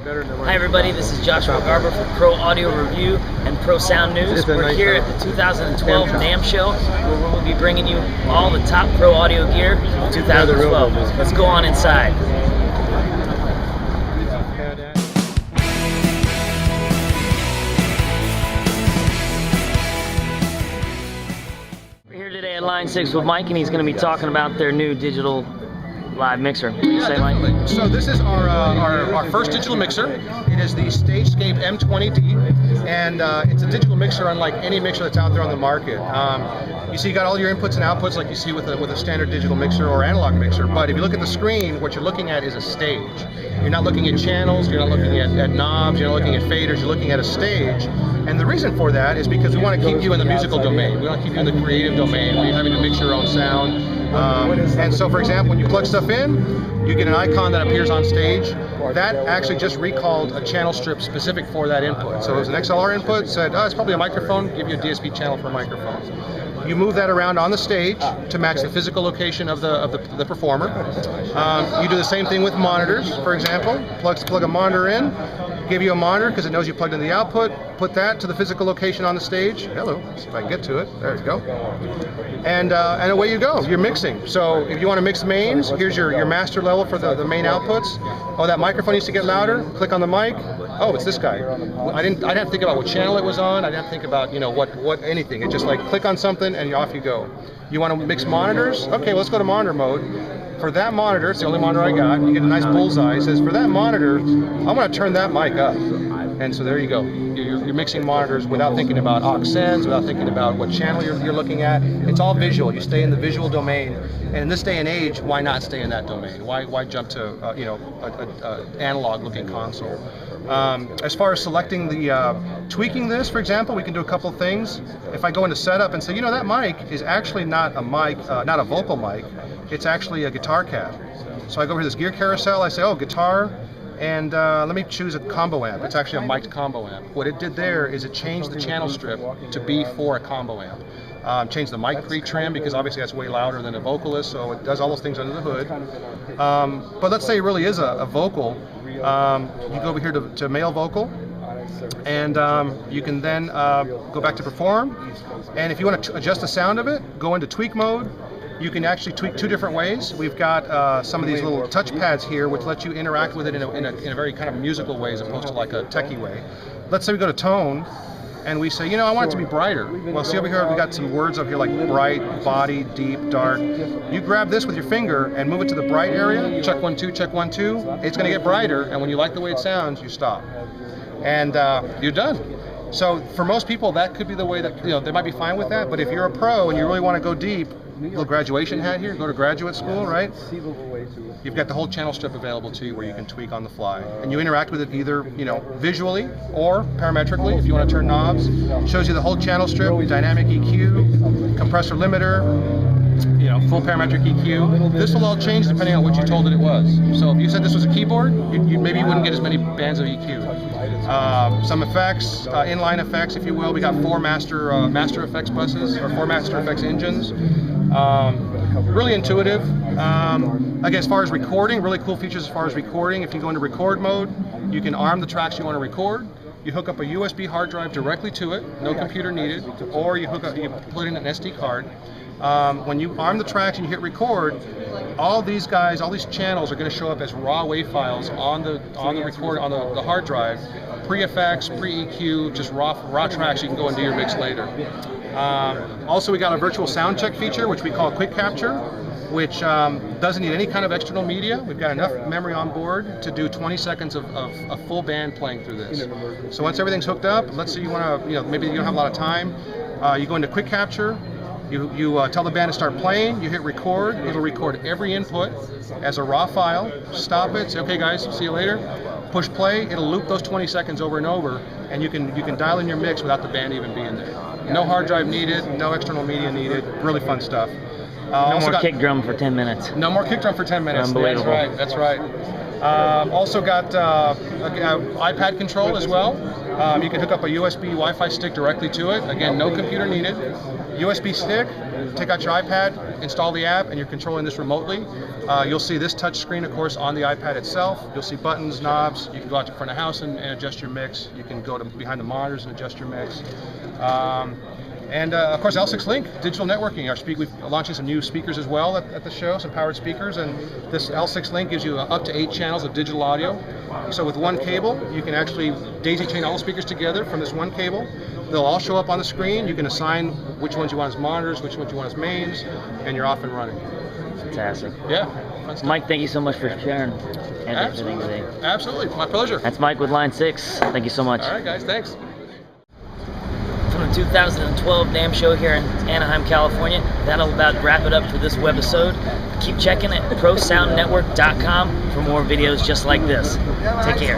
Hi everybody, this is Joshua Garber from Pro Audio Review and Pro Sound News. We're here at the 2012 NAMM Show, where we'll be bringing you all the top pro audio gear of 2012. Let's go on inside. We're here today at Line 6 with Mike, and he's going to be talking about their new digital live mixer. What do you say, Mike? So this is our first digital mixer. It is the StageScape M20d, and it's a digital mixer unlike any mixer that's out there on the market. You see, you got all your inputs and outputs like you see with a standard digital mixer or analog mixer. But if you look at the screen, what you're looking at is a stage. You're not looking at channels. You're not looking at knobs. You're not looking at faders. You're looking at a stage. And the reason for that is because we want to keep you in the musical domain. We want to keep you in the creative domain where you're having to mix your own sound. And so, for example, when you plug stuff in, you get an icon that appears on stage. That actually just recalled a channel strip specific for that input. So it was an XLR input, said, oh, it's probably a microphone, give you a DSP channel for a microphone. You move that around on the stage to match the physical location of the performer. You do the same thing with monitors, for example. Plug a monitor in, give you a monitor because it knows you plugged in the output, put that to the physical location on the stage. Hello, let's see if I can get to it. There you go. And away you go. You're mixing. So if you want to mix mains, here's your master level for the main outputs. Oh, that microphone needs to get louder. Click on the mic. Oh, it's this guy. I didn't have to think about what channel it was on. I didn't have to think about what anything. It's just like click on something and off you go. You want to mix monitors? Okay, let's go to monitor mode. For that monitor, it's the only monitor I got. You get a nice bullseye. It says for that monitor, I'm going to turn that mic up. And so there you go. You're mixing monitors without thinking about aux sends, without thinking about what channel you're looking at. It's all visual. You stay in the visual domain. And in this day and age, why not stay in that domain? Why jump to an analog-looking console? As far as selecting tweaking this, for example, we can do a couple of things. If I go into setup and say, that mic is actually not a mic, not a vocal mic. It's actually a guitar cab. So I go over to this gear carousel. I say, oh, guitar. And let me choose a combo amp. It's actually a mic'd combo amp. What it did there is it changed the channel strip to be for a combo amp. Changed the mic pre-trim because obviously that's way louder than a vocalist, so it does all those things under the hood. But let's say it really is a vocal. You go over here to male vocal, and you can then go back to perform. And if you want to adjust the sound of it, go into tweak mode. You can actually tweak two different ways. We've got some of these little touch pads here which let you interact with it in a very kind of musical way as opposed to like a techie way. Let's say we go to tone and we say, I want it to be brighter. Well, see over here, we got some words up here like bright, body, deep, dark. You grab this with your finger and move it to the bright area. Check 1, 2, check 1, 2. It's going to get brighter, and when you like the way it sounds, you stop. And you're done. So for most people, that could be the way that, they might be fine with that. But if you're a pro and you really want to go deep, little graduation hat here, go to graduate school, right? You've got the whole channel strip available to you where you can tweak on the fly. And you interact with it either, visually or parametrically if you want to turn knobs. Shows you the whole channel strip, dynamic EQ, compressor limiter, full parametric EQ. This will all change depending on what you told it was. So if you said this was a keyboard, maybe you wouldn't get as many bands of EQ. Some effects, inline effects, if you will. We got 4 master effects buses, or 4 master effects engines. Really intuitive. Again, as far as recording, really cool features as far as recording. If you go into record mode, you can arm the tracks you want to record. You hook up a USB hard drive directly to it, no computer needed, or you put in an SD card. When you arm the tracks and you hit record, all these channels are going to show up as raw WAV files on the hard drive, pre-effects, pre-EQ, just raw tracks you can go and do your mix later. Also, we got a virtual sound check feature, which we call quick capture, which doesn't need any kind of external media. We've got enough memory on board to do 20 seconds of a full band playing through this. So once everything's hooked up, let's say you want to, maybe you don't have a lot of time, you go into quick capture. You tell the band to start playing, you hit record, it'll record every input as a raw file, stop it, say, okay guys, see you later, push play, it'll loop those 20 seconds over and over, and you can dial in your mix without the band even being there. No hard drive needed, no external media needed, really fun stuff. No more kick drum for 10 minutes. No more kick drum for 10 minutes. Unbelievable. That's right. Also got iPad control as well. You can hook up a USB Wi-Fi stick directly to it. Again, no computer needed. USB stick, take out your iPad, install the app, and you're controlling this remotely. You'll see this touch screen, of course, on the iPad itself. You'll see buttons, knobs. You can go out to front of house and adjust your mix. You can go to behind the monitors and adjust your mix. Of course, L6 Link, digital networking. We're launching some new speakers as well at the show, some powered speakers, and this L6 Link gives you up to 8 channels of digital audio. So with one cable, you can actually daisy chain all the speakers together from this one cable. They'll all show up on the screen. You can assign which ones you want as monitors, which ones you want as mains, and you're off and running. Fantastic. Yeah. Mike, thank you so much for sharing everything today. Absolutely. My pleasure. That's Mike with Line 6. Thank you so much. All right, guys. Thanks. From the 2012 NAMM Show here in Anaheim, California. That'll about wrap it up for this webisode. Keep checking at prosoundnetwork.com for more videos just like this. Take care.